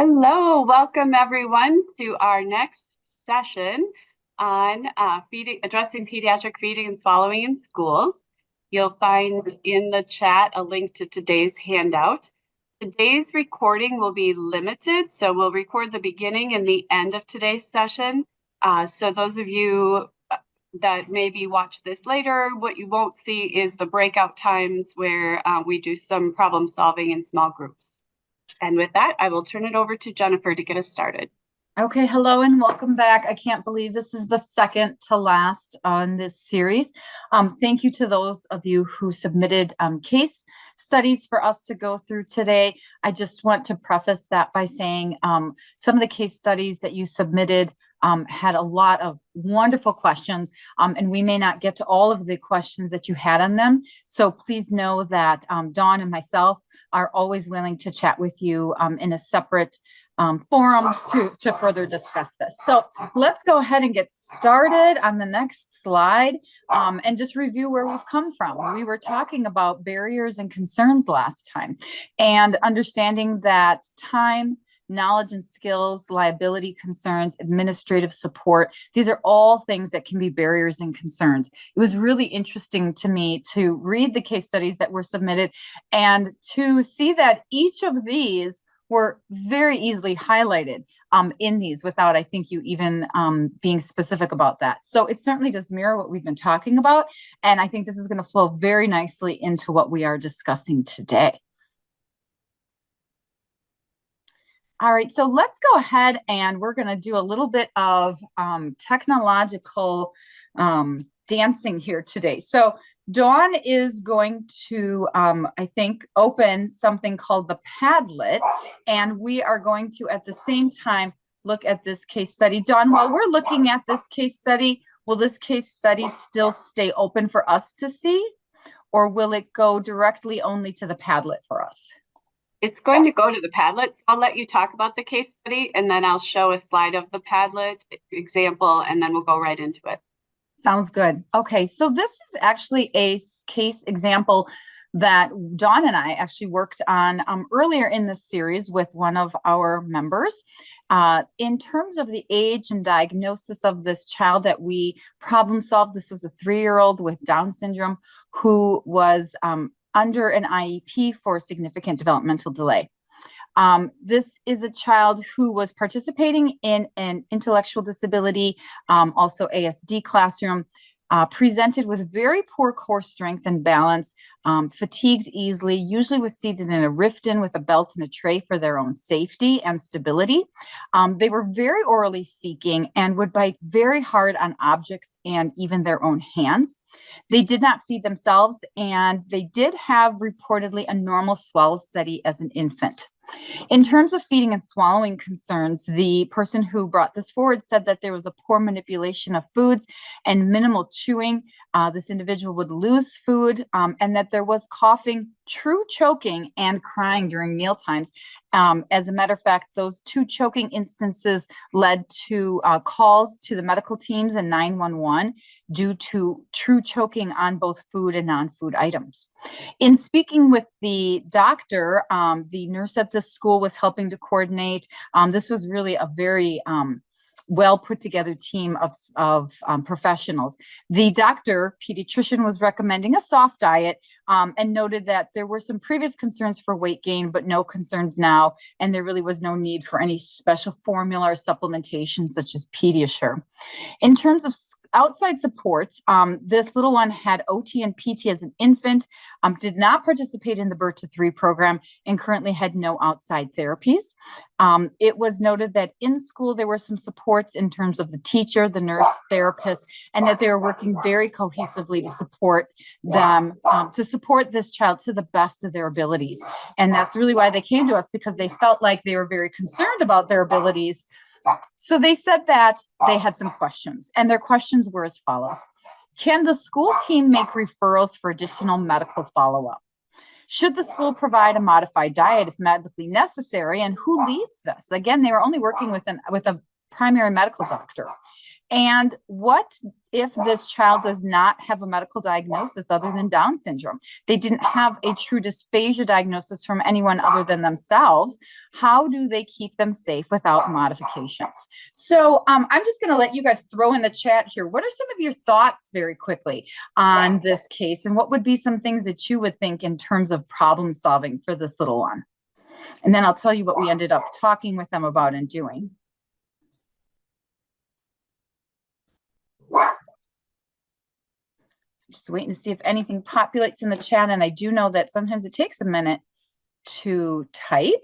Hello, welcome everyone to our next session on addressing pediatric feeding and swallowing in schools. You'll find in the chat a link to today's handout. Today's recording will be limited, so we'll record the beginning and the end of today's session. So those of you that maybe watch this later, what you won't see is the breakout times where we do some problem solving in small groups. And with that, I will turn it over to Jennifer to get us started. Okay, hello and welcome back. I can't believe this is the second to last on this series. Thank you to those of you who submitted case studies for us to go through today. I just want to preface that by saying some of the case studies that you submitted had a lot of wonderful questions, and we may not get to all of the questions that you had on them. So please know that Dawn and myself are always willing to chat with you in a separate forum to further discuss this. So let's go ahead and get started on the next slide and just review where we've come from. We were talking about barriers and concerns last time, and understanding that time, knowledge and skills, liability concerns, administrative support, these are all things that can be barriers and concerns. It was really interesting to me to read the case studies that were submitted and to see that each of these were very easily highlighted in these without, I think, you even being specific about that. So it certainly does mirror what we've been talking about. And I think this is going to flow very nicely into what we are discussing today. All right, so let's go ahead and we're going to do a little bit of technological dancing here today. So Dawn is going to, I think, open something called the Padlet, and we are going to, at the same time, look at this case study. Dawn, while we're looking at this case study, will this case study still stay open for us to see, or will it go directly only to the Padlet for us? It's going to go to the Padlet. I'll let you talk about the case study, and then I'll show a slide of the Padlet example, and then we'll go right into it. Sounds good. Okay, so this is actually a case example that Dawn and I actually worked on earlier in this series with one of our members. In terms of the age and diagnosis of this child that we problem solved, this was a 3-year-old with Down syndrome who was under an IEP for significant developmental delay. This is a child who was participating in an intellectual disability, also ASD classroom, presented with very poor core strength and balance, fatigued easily, usually was seated in a Riften with a belt and a tray for their own safety and stability. They were very orally seeking and would bite very hard on objects and even their own hands. They did not feed themselves, and they did have reportedly a normal swallow study as an infant. In terms of feeding and swallowing concerns, the person who brought this forward said that there was a poor manipulation of foods and minimal chewing. This individual would lose food, and that there was coughing, true choking, and crying during meal times. As a matter of fact, those 2 choking instances led to calls to the medical teams and 911 due to true choking on both food and non-food items. In speaking with the doctor, the nurse at the school was helping to coordinate. This was really a very well put together team of professionals. The doctor, pediatrician, was recommending a soft diet and noted that there were some previous concerns for weight gain, but no concerns now, and there really was no need for any special formula or supplementation such as Pediasure. In terms of outside supports, this little one had OT and PT as an infant, did not participate in the Birth to 3 program, and currently had no outside therapies. It was noted that in school there were some supports in terms of the teacher, the nurse, therapist, and that they were working very cohesively to support them, to support this child to the best of their abilities. And that's really why they came to us, because they felt like they were very concerned about their abilities. So they said that they had some questions, and their questions were as follows. Can the school team make referrals for additional medical follow-up? Should the school provide a modified diet if medically necessary, and who leads this? Again, they were only working with a primary medical doctor. And what if this child does not have a medical diagnosis other than Down syndrome? They didn't have a true dysphagia diagnosis from anyone other than themselves. How do they keep them safe without modifications? So I'm just going to let you guys throw in the chat here. What are some of your thoughts very quickly on this case? And what would be some things that you would think in terms of problem solving for this little one? And then I'll tell you what we ended up talking with them about and doing. Just waiting to see if anything populates in the chat. And I do know that sometimes it takes a minute to type.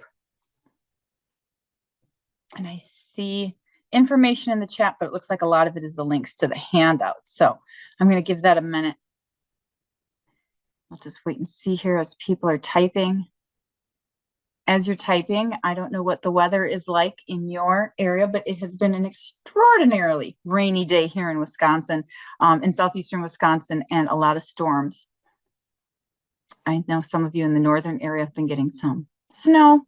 And I see information in the chat, but it looks like a lot of it is the links to the handout. So I'm going to give that a minute. I'll just wait and see here as people are typing. As you're typing, I don't know what the weather is like in your area, but it has been an extraordinarily rainy day here in Wisconsin, in southeastern Wisconsin, and a lot of storms. I know some of you in the northern area have been getting some snow.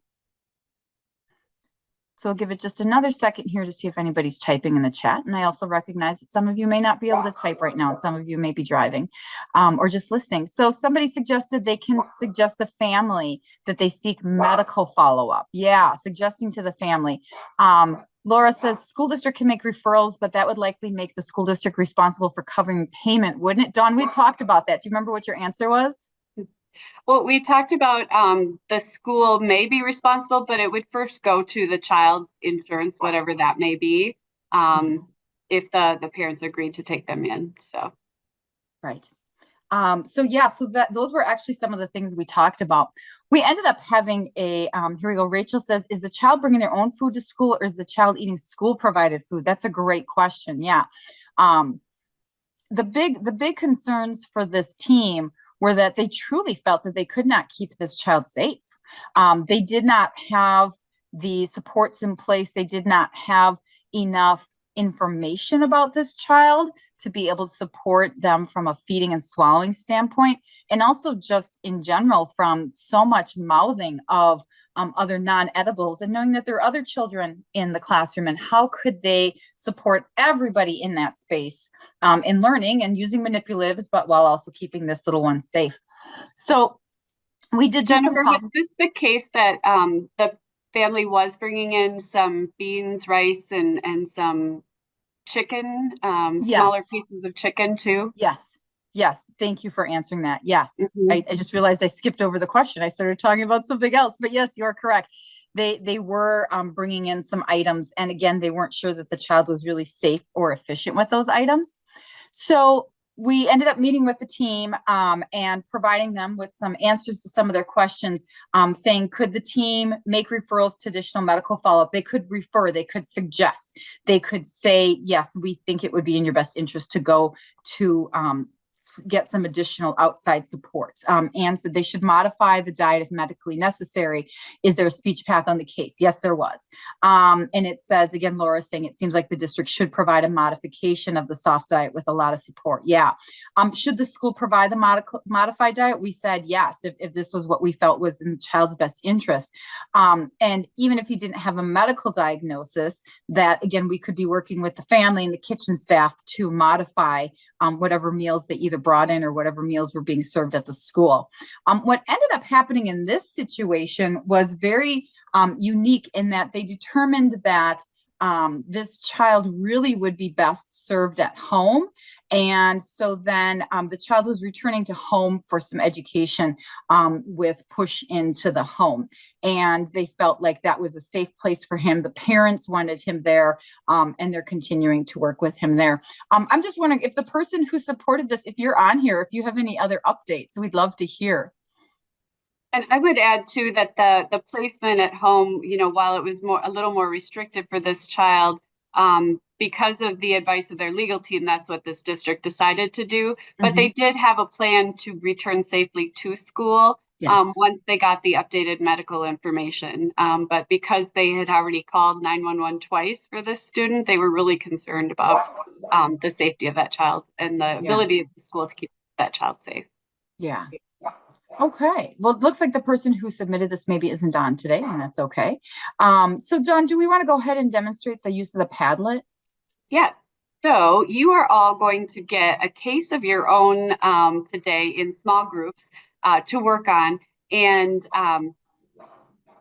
So I'll give it just another second here to see if anybody's typing in the chat. And I also recognize that some of you may not be able to type right now, and some of you may be driving or just listening. So somebody suggested they can suggest the family that they seek medical follow-up. Yeah, suggesting to the family. Laura says school district can make referrals, but that would likely make the school district responsible for covering payment, wouldn't it? Dawn, we talked about that. Do you remember what your answer was? Well, we talked about the school may be responsible, but it would first go to the child's insurance, whatever that may be, if the parents agreed to take them in. So, right. So yeah, so those were actually some of the things we talked about. We ended up having a, here we go. Rachel says, is the child bringing their own food to school, or is the child eating school provided food? That's a great question. Yeah. The big concerns for this team were that they truly felt that they could not keep this child safe. They did not have the supports in place. They did not have enough information about this child to be able to support them from a feeding and swallowing standpoint, and also just in general from so much mouthing of other non-edibles, and knowing that there are other children in the classroom, and how could they support everybody in that space in learning and using manipulatives, but while also keeping this little one safe. So we did do Jennifer, was this the case that the family was bringing in some beans, rice, and some chicken, smaller pieces of chicken too? Yes. Yes. Thank you for answering that. Yes. I just realized I skipped over the question. I started talking about something else, but yes, you are correct. They were bringing in some items. And again, they weren't sure that the child was really safe or efficient with those items. So we ended up meeting with the team and providing them with some answers to some of their questions, saying, could the team make referrals to additional medical follow-up? They could refer, they could suggest, they could say, yes, we think it would be in your best interest to go to get some additional outside supports. And said they should modify the diet if medically necessary. Is there a speech path on the case? Yes, there was. And it says, again, Laura saying it seems like the district should provide a modification of the soft diet with a lot of support. Yeah. Should the school provide the modified diet? We said yes, if this was what we felt was in the child's best interest. And even if he didn't have a medical diagnosis, that again, we could be working with the family and the kitchen staff to modify whatever meals they either brought in or whatever meals were being served at the school. What ended up happening in this situation was very unique in that they determined that this child really would be best served at home. And so then the child was returning to home for some education with push into the home. And they felt like that was a safe place for him. The parents wanted him there, and they're continuing to work with him there. I'm just wondering if the person who supported this, if you're on here, if you have any other updates, we'd love to hear. And I would add too that the placement at home, while it was a little more restrictive for this child, because of the advice of their legal team, that's what this district decided to do. But they did have a plan to return safely to school once they got the updated medical information. But because they had already called 911 twice for this student, they were really concerned about the safety of that child and the ability of the school to keep that child safe. Yeah. Okay. Well, it looks like the person who submitted this maybe isn't on today, and that's okay. So Dawn, do we want to go ahead and demonstrate the use of the Padlet? Yeah. So you are all going to get a case of your own today in small groups to work on. And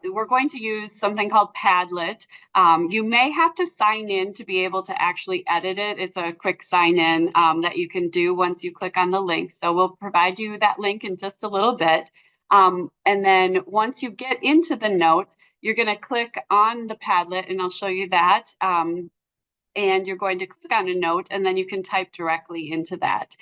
we're going to use something called Padlet. You may have to sign in to be able to actually edit it. It's a quick sign in that you can do once you click on the link. So we'll provide you that link in just a little bit. And then once you get into the note, you're going to click on the Padlet, and I'll show you that. And you're going to click on a note, and then you can type directly into that.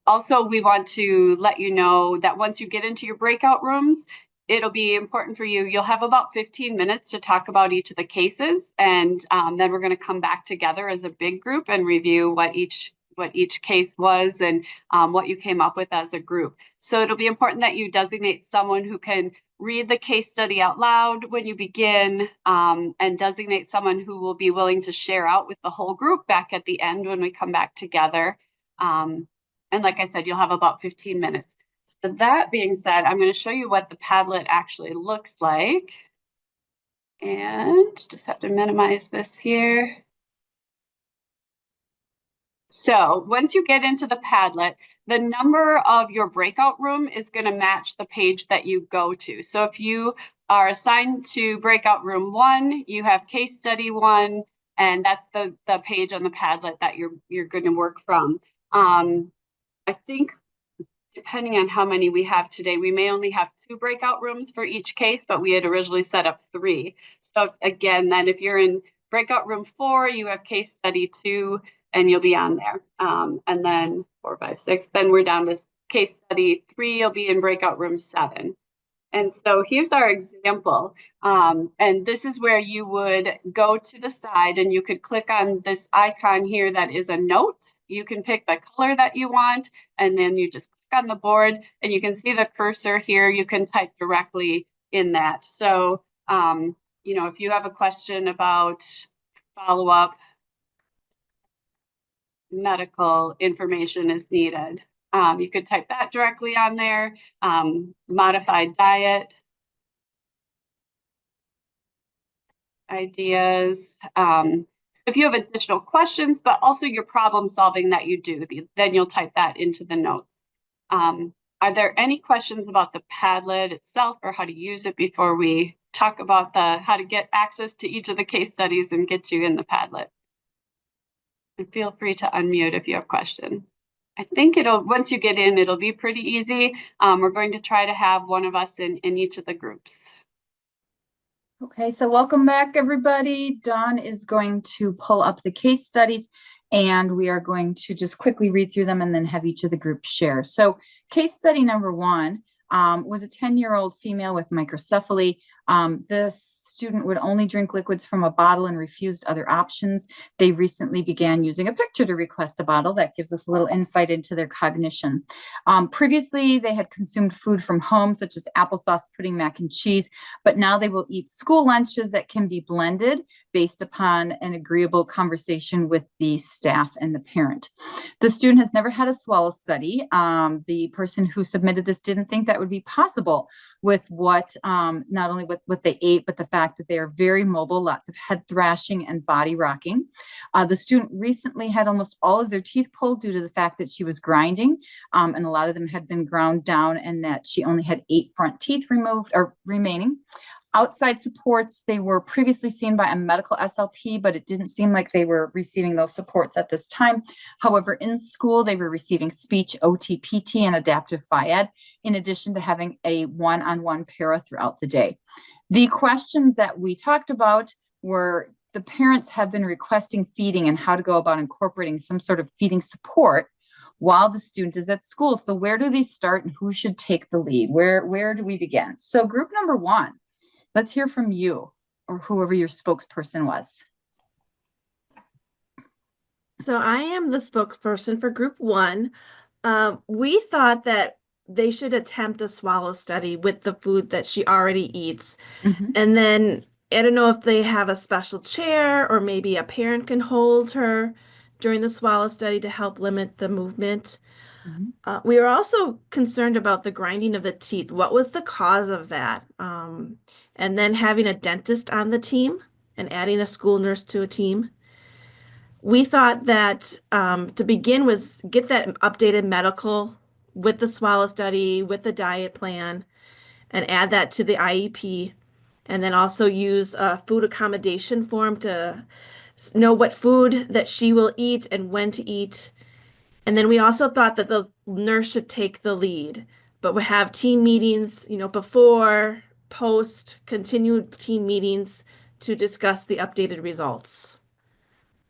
Also, we want to let you know that once you get into your breakout rooms, it'll be important for you. You'll have about 15 minutes to talk about each of the cases, and then we're going to come back together as a big group and review what each case was and what you came up with as a group. So it'll be important that you designate someone who can read the case study out loud when you begin, and designate someone who will be willing to share out with the whole group back at the end when we come back together. And like I said, you'll have about 15 minutes. So that being said, I'm going to show you what the Padlet actually looks like. And just have to minimize this here. So once you get into the Padlet, the number of your breakout room is going to match the page that you go to. So if you are assigned to breakout room 1, you have case study 1, and that's the page on the Padlet that you're going to work from. I think depending on how many we have today, we may only have 2 breakout rooms for each case, but we had originally set up 3. So again, then if you're in breakout room 4, you have case study 2, and you'll be on there. And then 4, 5, 6, then we're down to case study 3, you'll be in breakout room 7. And so here's our example. And this is where you would go to the side and you could click on this icon here that is a note. You can pick the color that you want, and then you just click on the board, and you can see the cursor here. You can type directly in that. So, if you have a question about follow-up medical information is needed, you could type that directly on there. Modified diet ideas. If you have additional questions, but also your problem solving that you do, then you'll type that into the notes. Are there any questions about the Padlet itself or how to use it before we talk about how to get access to each of the case studies and get you in the Padlet? And feel free to unmute if you have questions. I think once you get in, it'll be pretty easy. We're going to try to have one of us in each of the groups. Okay, so welcome back, everybody. Dawn is going to pull up the case studies, and we are going to just quickly read through them and then have each of the groups share. So case study number 1 was a 10-year-old female with microcephaly. This student would only drink liquids from a bottle and refused other options. They recently began using a picture to request a bottle. That gives us a little insight into their cognition. Previously, they had consumed food from home, such as applesauce, pudding, mac and cheese, but now they will eat school lunches that can be blended based upon an agreeable conversation with the staff and the parent. The student has never had a swallow study. The person who submitted this didn't think that would be possible with not only with what they ate, but the fact that they are very mobile, lots of head thrashing and body rocking. The student recently had almost all of their teeth pulled due to the fact that she was grinding, and a lot of them had been ground down, and that she only had 8 front teeth removed or remaining. Outside supports, they were previously seen by a medical SLP, but it didn't seem like they were receiving those supports at this time. However, in school, they were receiving speech, OT, PT, and adaptive phy-ed, in addition to having a one-on-one para throughout the day. The questions that we talked about were the parents have been requesting feeding and how to go about incorporating some sort of feeding support while the student is at school. So where do they start and who should take the lead? Where do we begin? So group number 1. Let's hear from you or whoever your spokesperson was. So I am the spokesperson for group 1. We thought that they should attempt a swallow study with the food that she already eats. Mm-hmm. And then I don't know if they have a special chair or maybe a parent can hold her during the swallow study to help limit the movement. Mm-hmm. We were also concerned about the grinding of the teeth. What was the cause of that? And then having a dentist on the team and adding a school nurse to a team. We thought that to begin was get that updated medical with the swallow study, with the diet plan, and add that to the IEP. And then also use a food accommodation form to know what food that she will eat and when to eat. And then we also thought that the nurse should take the lead, but we have team meetings, before, post, continued team meetings to discuss the updated results.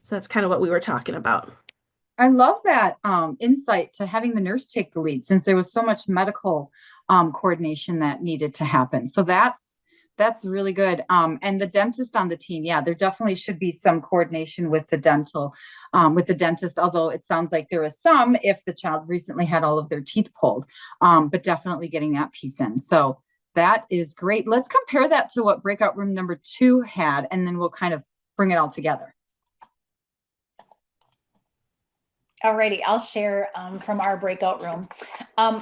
So that's kind of what we were talking about. I love that insight to having the nurse take the lead, since there was so much medical coordination that needed to happen. So that's really good. And the dentist on the team, yeah, there definitely should be some coordination with the dentist, although it sounds like there is some if the child recently had all of their teeth pulled, but definitely getting that piece in. So that is great. Let's compare that to what breakout room number 2 had, and then we'll kind of bring it all together. Alrighty, I'll share from our breakout room.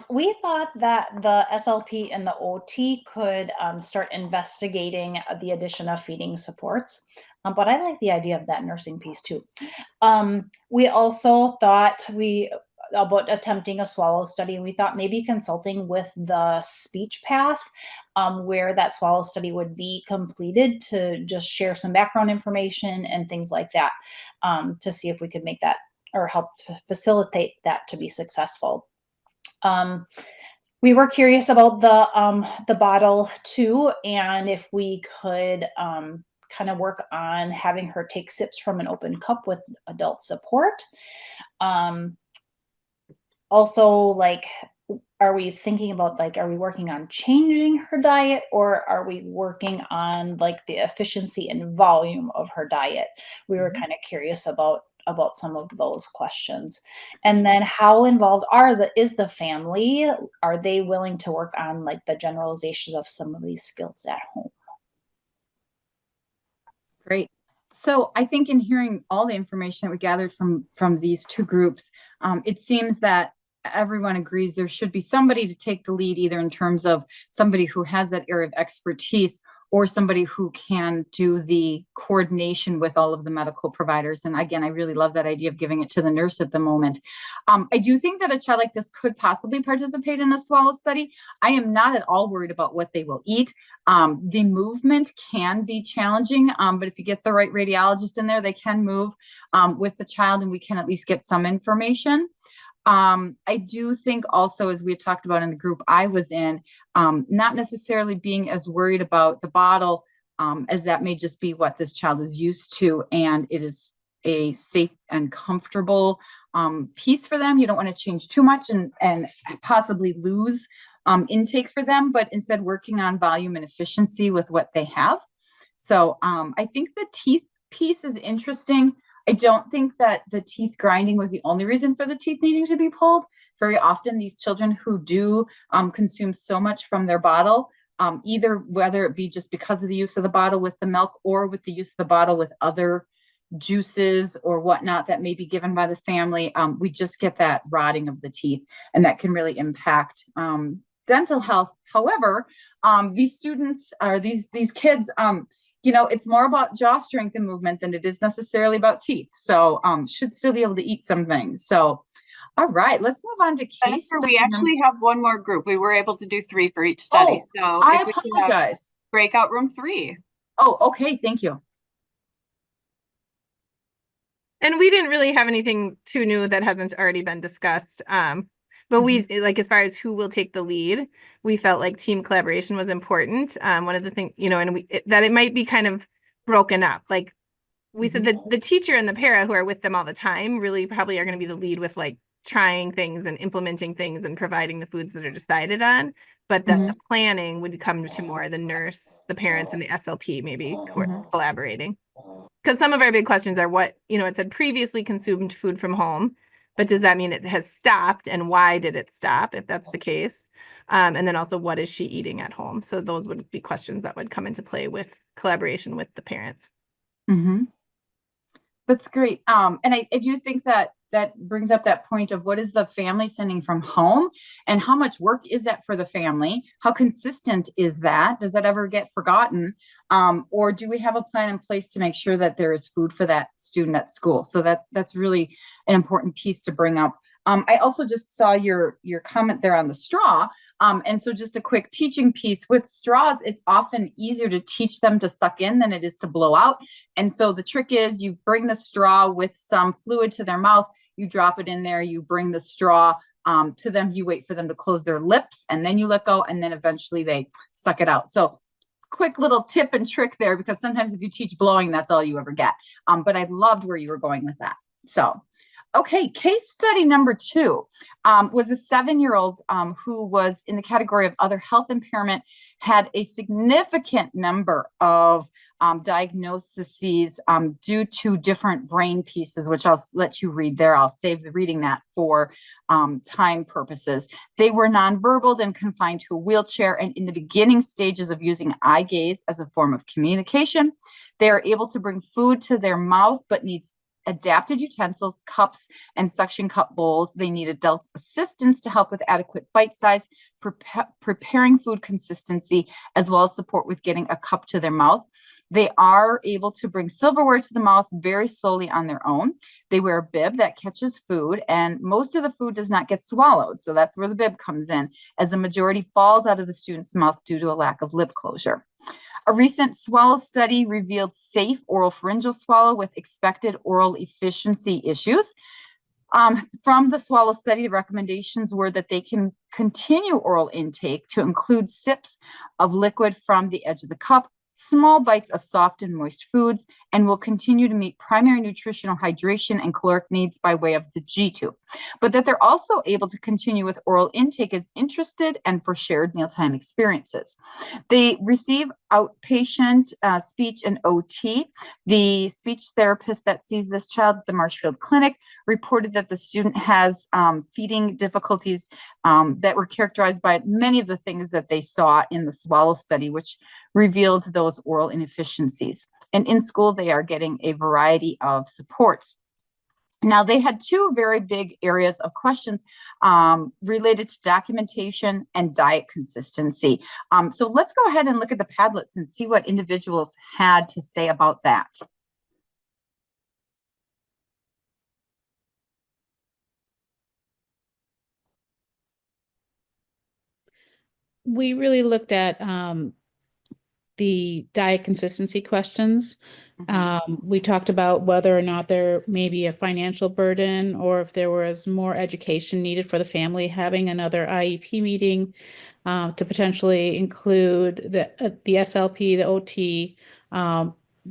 We thought that the SLP and the OT could start investigating the addition of feeding supports, but I like the idea of that nursing piece too. We also thought about attempting a swallow study, and we thought maybe consulting with the speech path where that swallow study would be completed to just share some background information and things like that to see if we could make that or help to facilitate that to be successful. We were curious about the bottle too, and if we could kind of work on having her take sips from an open cup with adult support. Also, like, are we thinking about, like, are we working on changing her diet, or are we working on like the efficiency and volume of her diet? We were kind of curious about some of those questions. And then how involved is the family? Are they willing to work on like the generalizations of some of these skills at home? Great. So I think in hearing all the information that we gathered from these 2 groups, it seems that everyone agrees there should be somebody to take the lead, either in terms of somebody who has that area of expertise or somebody who can do the coordination with all of the medical providers. And again, I really love that idea of giving it to the nurse at the moment. I do think that a child like this could possibly participate in a swallow study. I am not at all worried about what they will eat. The movement can be challenging, but if you get the right radiologist in there, they can move with the child, and we can at least get some information. I do think also, as we had talked about in the group I was in, not necessarily being as worried about the bottle, as that may just be what this child is used to, and it is a safe and comfortable piece for them. You don't want to change too much and possibly lose intake for them, but instead working on volume and efficiency with what they have. So I think the teeth piece is interesting. I don't think that the teeth grinding was the only reason for the teeth needing to be pulled. Very often these children who do consume so much from their bottle, either whether it be just because of the use of the bottle with the milk or with the use of the bottle with other juices or whatnot that may be given by the family, we just get that rotting of the teeth, and that can really impact dental health. However, these students or these kids, it's more about jaw strength and movement than it is necessarily about teeth. So should still be able to eat some things. So, all right, let's move on to case study. We actually have one more group. We were able to do 3 for each study. Oh, so I apologize. Breakout room 3. Oh, okay. Thank you. And we didn't really have anything too new that hasn't already been discussed. But we, like, as far as who will take the lead, we felt like team collaboration was important. One of the things, and that it might be kind of broken up. Like we said, that the teacher and the para who are with them all the time really probably are going to be the lead with like trying things and implementing things and providing the foods that are decided on. But the planning would come to more the nurse, the parents, and the SLP maybe collaborating. Because some of our big questions are what, it said previously consumed food from home. But does that mean it has stopped, and why did it stop, if that's the case? And then also, what is she eating at home? So those would be questions that would come into play with collaboration with the parents. That's great. And I do think that that brings up that point of what is the family sending from home and how much work is that for the family? How consistent is that? Does that ever get forgotten? Or do we have a plan in place to make sure that there is food for that student at school? So that's really an important piece to bring up. I also just saw your comment there on the straw. And so just a quick teaching piece with straws, it's often easier to teach them to suck in than it is to blow out. And so the trick is you bring the straw with some fluid to their mouth, you drop it in there, you bring the straw to them, you wait for them to close their lips, and then you let go, and then eventually they suck it out. So quick little tip and trick there, because sometimes if you teach blowing, that's all you ever get. But I loved where you were going with that. So okay, case study number 2 was a 7-year-old who was in the category of other health impairment, had a significant number of diagnoses due to different brain pieces, which I'll let you read there. I'll save the reading that for time purposes. They were nonverbal and confined to a wheelchair, and in the beginning stages of using eye gaze as a form of communication. They are able to bring food to their mouth, but needs adapted utensils, cups, and suction cup bowls. They need adult assistance to help with adequate bite size, preparing food consistency, as well as support with getting a cup to their mouth. They are able to bring silverware to the mouth very slowly on their own. They wear a bib that catches food, and most of the food does not get swallowed. So that's where the bib comes in, as the majority falls out of the student's mouth due to a lack of lip closure. A recent swallow study revealed safe oral pharyngeal swallow with expected oral efficiency issues. From the swallow study, the recommendations were that they can continue oral intake to include sips of liquid from the edge of the cup, small bites of soft and moist foods, and will continue to meet primary nutritional hydration and caloric needs by way of the G tube. But that they're also able to continue with oral intake as interested and for shared mealtime experiences. They receive outpatient speech and OT. The speech therapist that sees this child at the Marshfield Clinic reported that the student has feeding difficulties that were characterized by many of the things that they saw in the swallow study, which revealed those oral inefficiencies. And in school, they are getting a variety of supports. Now, they had 2 very big areas of questions related to documentation and diet consistency. So let's go ahead and look at the Padlets and see what individuals had to say about that. We really looked at the diet consistency questions. We talked about whether or not there may be a financial burden or if there was more education needed for the family, having another IEP meeting to potentially include the SLP, the OT,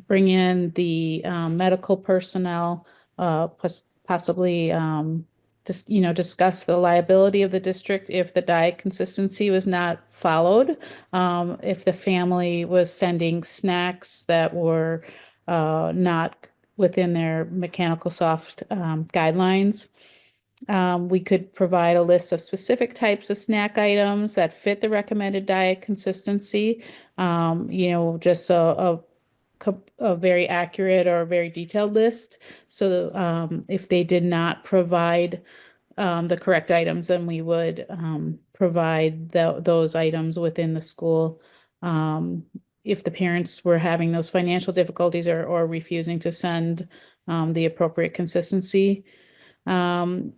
bring in the medical personnel, possibly discuss the liability of the district if the diet consistency was not followed, if the family was sending snacks that were not within their mechanical soft guidelines. We could provide a list of specific types of snack items that fit the recommended diet consistency, just a very accurate or very detailed list. So if they did not provide the correct items, then we would provide those items within the school. If the parents were having those financial difficulties or refusing to send the appropriate consistency. If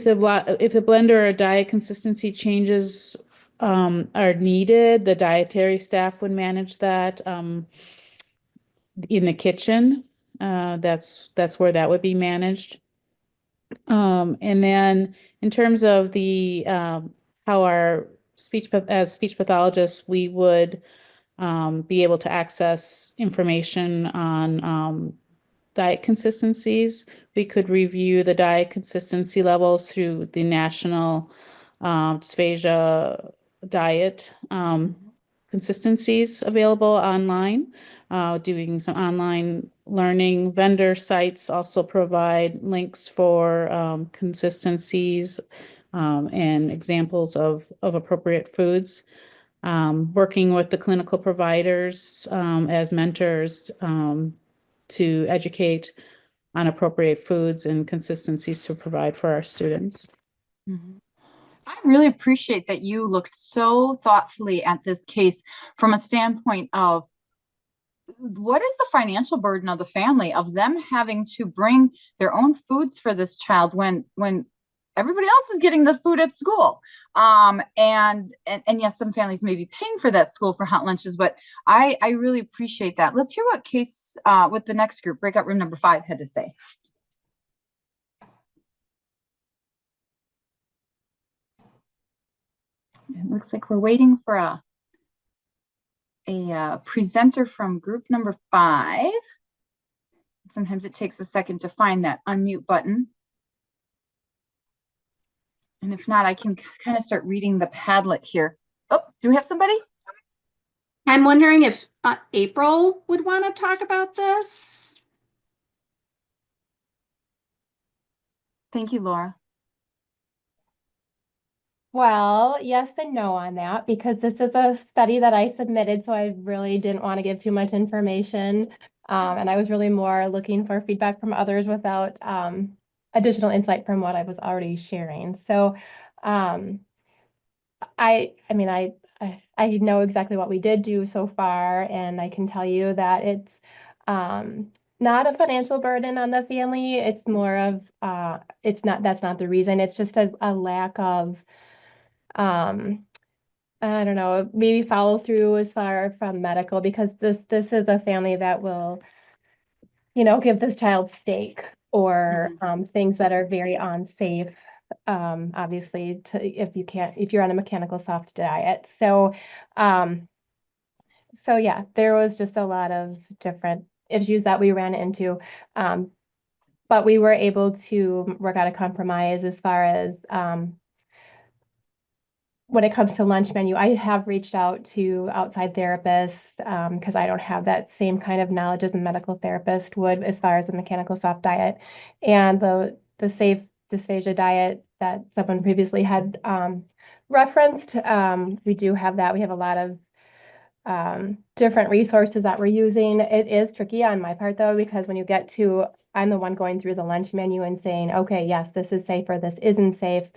the blender or diet consistency changes are needed, the dietary staff would manage that in the kitchen. That's where that would be managed. And then in terms of the how our speech pathologists, we would be able to access information on diet consistencies. We could review the diet consistency levels through the National Dysphagia Diet consistencies available online, doing some online learning. Vendor sites also provide links for consistencies and examples of appropriate foods. Working with the clinical providers as mentors to educate on appropriate foods and consistencies to provide for our students. I really appreciate that you looked so thoughtfully at this case from a standpoint of what is the financial burden of the family of them having to bring their own foods for this child when everybody else is getting the food at school. And yes, some families may be paying for that school for hot lunches, but I really appreciate that. Let's hear what case with the next group, breakout room number 5, had to say. It looks like we're waiting for a presenter from group number 5. Sometimes it takes a second to find that unmute button. And if not, I can kind of start reading the Padlet here. Oh, do we have somebody? I'm wondering if April would want to talk about this. Thank you, Laura. Well, yes and no on that, because this is a study that I submitted, so I really didn't want to give too much information. And I was really more looking for feedback from others without additional insight from what I was already sharing. So I mean, I know exactly what we did do so far, and I can tell you that it's not a financial burden on the family. It's more of that's not the reason. It's just a lack of I don't know, maybe follow through as far from medical, because this is a family that will, give this child steak or things that are very unsafe. Obviously, if you're on a mechanical soft diet. So yeah, there was just a lot of different issues that we ran into. But we were able to work out a compromise as far as when it comes to lunch menu. I have reached out to outside therapists because I don't have that same kind of knowledge as a medical therapist would as far as a mechanical soft diet. And the safe dysphagia diet that someone previously had referenced, we do have that. We have a lot of different resources that we're using. It is tricky on my part though, because when you get to, I'm the one going through the lunch menu and saying, okay, yes, this is safe or this isn't safe.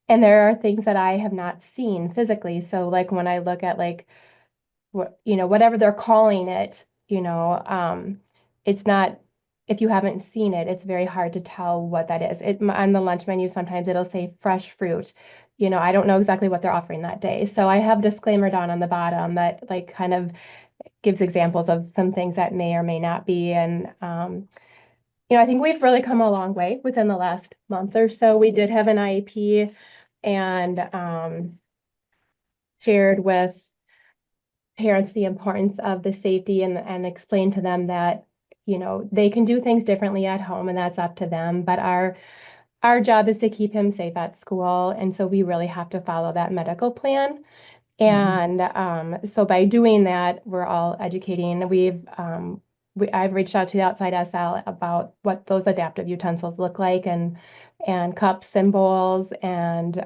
And there are things that I have not seen physically. So like when I look at like what, whatever they're calling it, it's not, if you haven't seen it, it's very hard to tell what that is. On the lunch menu, sometimes it'll say fresh fruit. I don't know exactly what they're offering that day. So I have disclaimer down on the bottom that like kind of gives examples of some things that may or may not be. And I think we've really come a long way within the last month or so. We did have an IEP and shared with parents the importance of the safety and explained to them that, they can do things differently at home and that's up to them. But our job is to keep him safe at school. And so we really have to follow that medical plan. And so by doing that, we're all educating. I've reached out to the outside SL about what those adaptive utensils look like and cups and bowls. And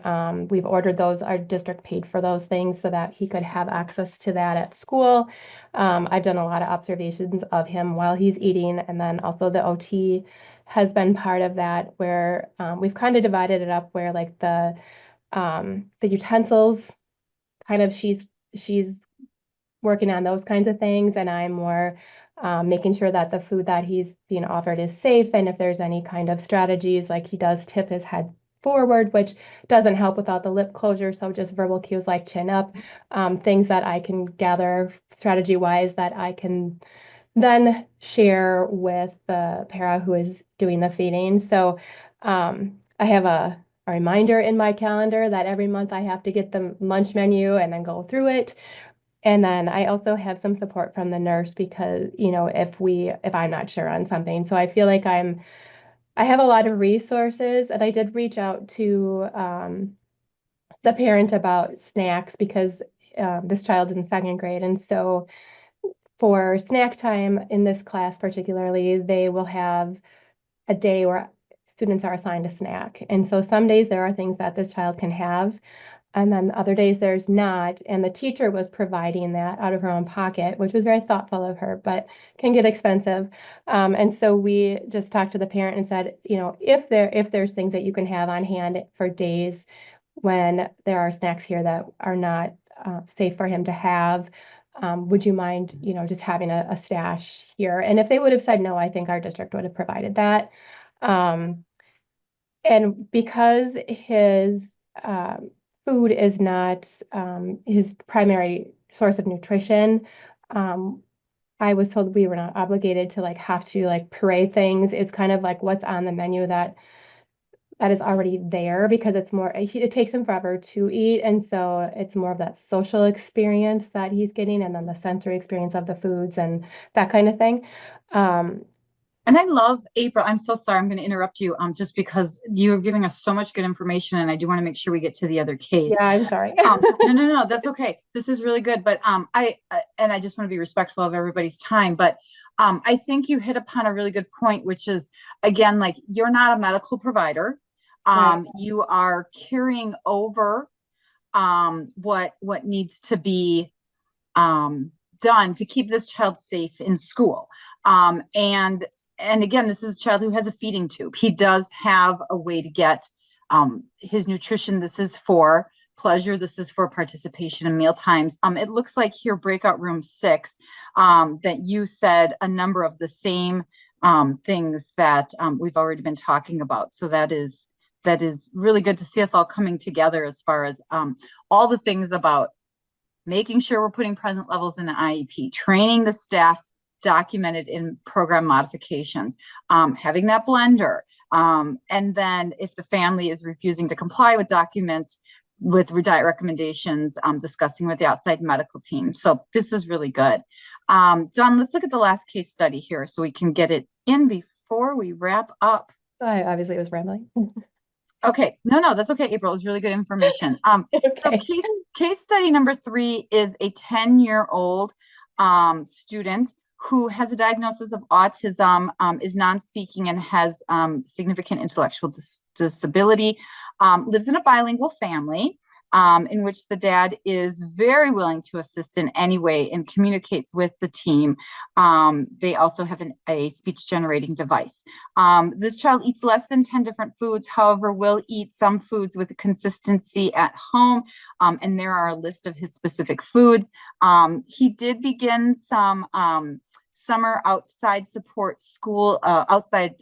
we've ordered those. Our district paid for those things so that he could have access to that at school. I've done a lot of observations of him while he's eating. And then also the OT has been part of that, where we've kind of divided it up where like the utensils, kind of she's working on those kinds of things, and I'm more making sure that the food that he's being offered is safe. And if there's any kind of strategies, like he does tip his head forward, which doesn't help without the lip closure. So just verbal cues like chin up, things that I can gather strategy wise that I can then share with the para who is doing the feeding. So I have a reminder in my calendar that every month I have to get the lunch menu and then go through it. And then I also have some support from the nurse because, if I'm not sure on something. So I feel like I have a lot of resources, and I did reach out to the parent about snacks because this child's in 2nd grade. And so for snack time in this class particularly, they will have a day where students are assigned a snack. And so some days there are things that this child can have. And then other days there's not. And the teacher was providing that out of her own pocket, which was very thoughtful of her, but can get expensive. And so we just talked to the parent and said, if there's things that you can have on hand for days when there are snacks here that are not safe for him to have, would you mind, just having a stash here? And if they would have said no, I think our district would have provided that. And because his food is not his primary source of nutrition, I was told we were not obligated to have to parade things. It's kind of like what's on the menu that is already there, because it's more, it takes him forever to eat. And so it's more of that social experience that he's getting, and then the sensory experience of the foods and that kind of thing. And I love, April, I'm so sorry, I'm going to interrupt you, just because you're giving us so much good information, and I do want to make sure we get to the other case. Yeah, I'm sorry. No, that's okay. This is really good. But I just want to be respectful of everybody's time. But I think you hit upon a really good point, which is, again, you're not a medical provider. Right. You are carrying over what needs to be done to keep this child safe in school. And again, this is a child who has a feeding tube. He does have a way to get his nutrition. This is for pleasure. This is for participation in meal times. It looks like here, breakout room 6, that you said a number of the same things that we've already been talking about. So that is really good to see us all coming together as far as all the things about making sure we're putting present levels in the IEP, training the staff documented in program modifications, having that blender. And then if the family is refusing to comply with documents with diet recommendations, discussing with the outside medical team. So this is really good. Dawn, let's look at the last case study here so we can get it in before we wrap up. I obviously was rambling. Okay, no, that's okay, April. It was really good information. So Okay. case study number 3 is a 10-year-old student who has a diagnosis of autism, is non-speaking, and has significant intellectual disability, lives in a bilingual family in which the dad is very willing to assist in any way and communicates with the team. They also have a speech generating device. This child eats less than 10 different foods, however, will eat some foods with consistency at home. And there are a list of his specific foods. He did begin some summer outside support school, outside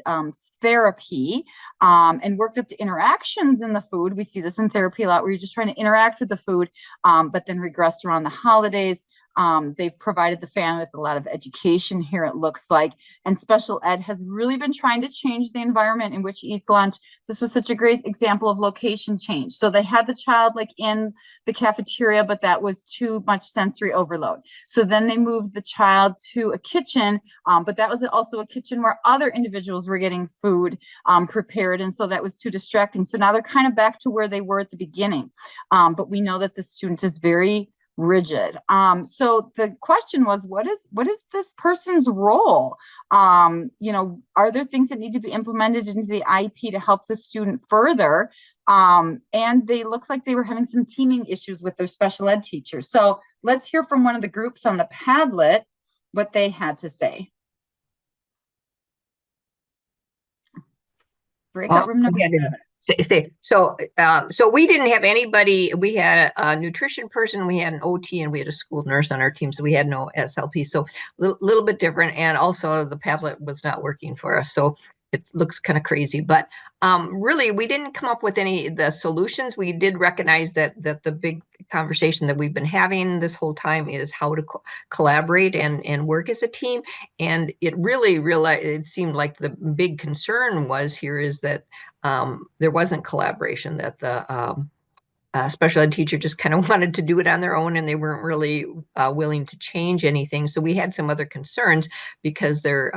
therapy, and worked up to interactions in the food. We see this in therapy a lot, where you're just trying to interact with the food, but then regressed around the holidays. They've provided the family with a lot of education here, it looks like, and special ed has really been trying to change the environment in which he eats lunch. This was such a great example of location change. So they had the child in the cafeteria, but that was too much sensory overload. So then they moved the child to a kitchen, but that was also a kitchen where other individuals were getting food prepared. And so that was too distracting. So now they're kind of back to where they were at the beginning. But we know that the student is very rigid. So the question was, what is this person's role? Are there things that need to be implemented into the IEP to help the student further? And they looks like they were having some teaming issues with their special ed teacher. So let's hear from one of the groups on the Padlet what they had to say. Breakout room number 7. So we didn't have anybody. We had a nutrition person, we had an OT, and we had a school nurse on our team. So we had no SLP. So a little bit different. And also the Padlet was not working for us. So it looks kind of crazy, but really we didn't come up with any of the solutions. We did recognize that the big conversation that we've been having this whole time is how to collaborate and work as a team. And it it seemed like the big concern was here is that there wasn't collaboration, that the special ed teacher just kind of wanted to do it on their own, and they weren't really willing to change anything. So we had some other concerns because they're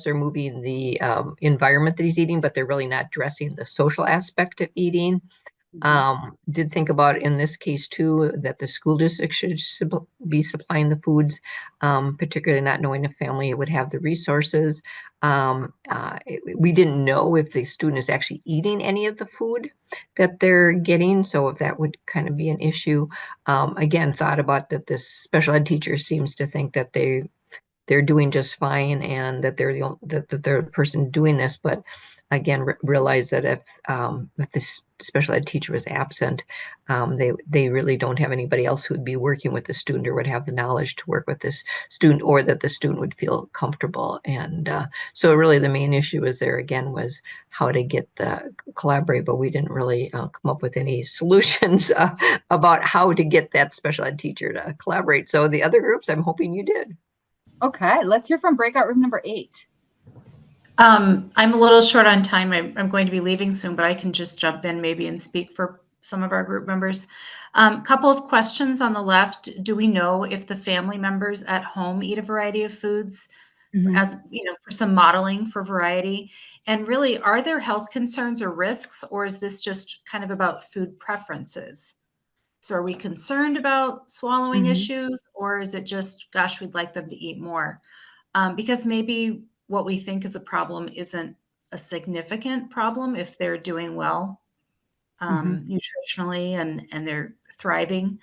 moving the environment that he's eating, but they're really not addressing the social aspect of eating. Did think about in this case too, that the school district should be supplying the foods, particularly not knowing if family would have the resources. We didn't know if the student is actually eating any of the food that they're getting, so if that would kind of be an issue. Again, thought about that this special ed teacher seems to think that they're doing just fine and that they're the person doing this, but again, realize that if this special ed teacher was absent, they really don't have anybody else who would be working with the student or would have the knowledge to work with this student, or that the student would feel comfortable. And so really the main issue is there again was how to get the collaborate, but we didn't really come up with any solutions about how to get that special ed teacher to collaborate. So the other groups, I'm hoping you did. Okay, let's hear from breakout room number 8. I'm a little short on time. I'm going to be leaving soon, but I can just jump in maybe and speak for some of our group members. Couple of questions on the left. Do we know if the family members at home eat a variety of foods, as for some modeling for variety? And really, are there health concerns or risks, or is this just kind of about food preferences? So are we concerned about swallowing issues, or is it just, gosh, we'd like them to eat more? Because maybe what we think is a problem isn't a significant problem if they're doing well nutritionally and they're thriving.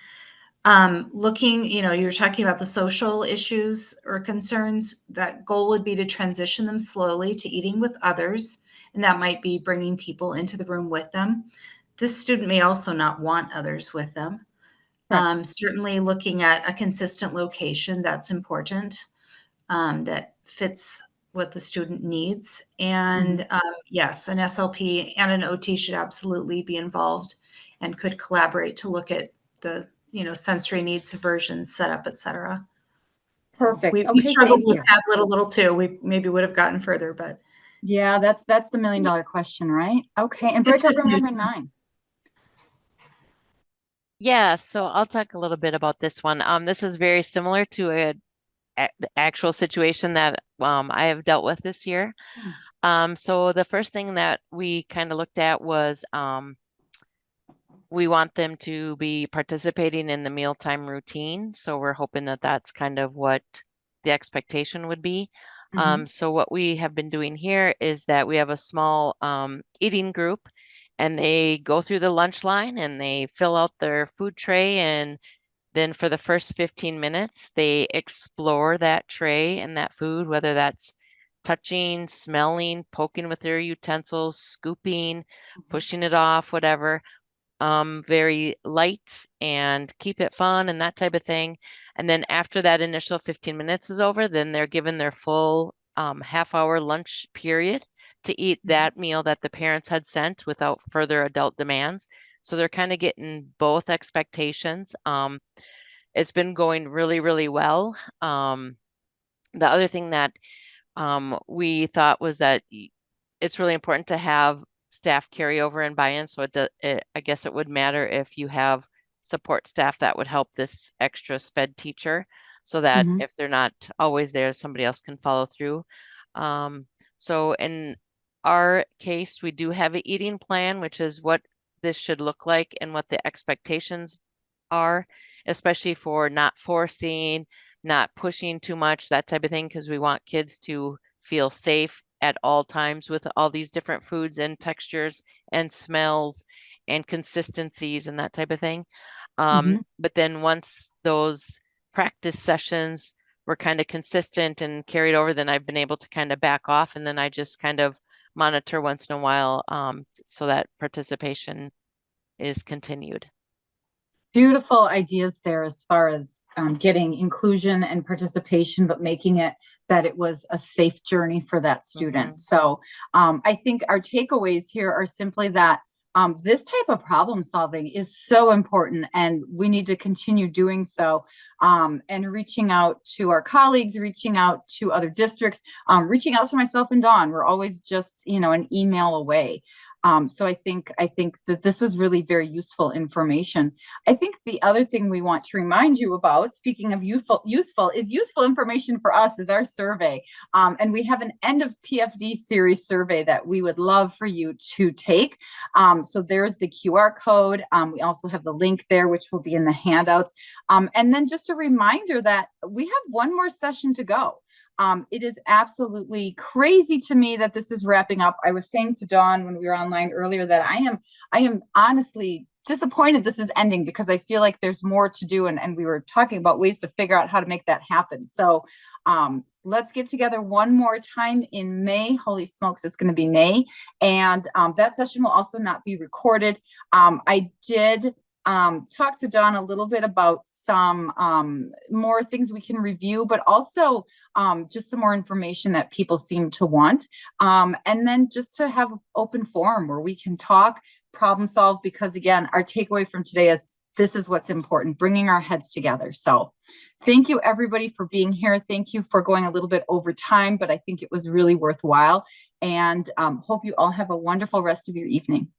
Looking, you're talking about the social issues or concerns. That goal would be to transition them slowly to eating with others, and that might be bringing people into the room with them. This student may also not want others with them. Certainly looking at a consistent location, that's important, that fits what the student needs. And yes, an SLP and an OT should absolutely be involved and could collaborate to look at the, sensory needs, aversion, setup, et cetera. Perfect. So we struggled with Padlet a little too. We maybe would have gotten further, but. Yeah, that's the $1 million question, right? Okay, and breakout room number 9. Yeah, so I'll talk a little bit about this one. This is very similar to the actual situation that I have dealt with this year. So the first thing that we kind of looked at was we want them to be participating in the mealtime routine. So we're hoping that that's kind of what the expectation would be. So what we have been doing here is that we have a small eating group, and they go through the lunch line and they fill out their food tray, and then for the first 15 minutes, they explore that tray and that food, whether that's touching, smelling, poking with their utensils, scooping, pushing it off, whatever. Very light and keep it fun and that type of thing. And then after that initial 15 minutes is over, then they're given their full half-hour lunch period to eat that meal that the parents had sent without further adult demands. So they're kind of getting both expectations. It's been going really, really well. The other thing that we thought was that it's really important to have staff carryover and buy-in. So I guess it would matter if you have support staff that would help this extra SPED teacher, so that if they're not always there, somebody else can follow through. So in our case, we do have an eating plan, which is what this should look like and what the expectations are, especially for not forcing, not pushing too much, that type of thing, because we want kids to feel safe at all times with all these different foods and textures and smells and consistencies and that type of thing. But then once those practice sessions were kind of consistent and carried over, then I've been able to kind of back off, and then I just kind of monitor once in a while so that participation is continued. Beautiful ideas there as far as getting inclusion and participation, but making it that it was a safe journey for that student. So I think our takeaways here are simply that this type of problem solving is so important, and we need to continue doing so, and reaching out to our colleagues, reaching out to other districts, reaching out to myself and Dawn. We're always just, an email away. So I think that this was really very useful information. I think the other thing we want to remind you about, speaking of useful information for us is our survey. And we have an end of PFD series survey that we would love for you to take. So there's the QR code. We also have the link there, which will be in the handouts. And then just a reminder that we have one more session to go. It is absolutely crazy to me that this is wrapping up. I was saying to Dawn when we were online earlier that I am honestly disappointed this is ending, because I feel like there's more to do, and we were talking about ways to figure out how to make that happen. So let's get together one more time in May. Holy smokes, it's going to be May. And that session will also not be recorded. I did talk to Dawn a little bit about some more things we can review, but also just some more information that people seem to want. And then just to have an open forum where we can talk, problem solve, because again, our takeaway from today is this is what's important, bringing our heads together. So thank you everybody for being here. Thank you for going a little bit over time, but I think it was really worthwhile, and hope you all have a wonderful rest of your evening.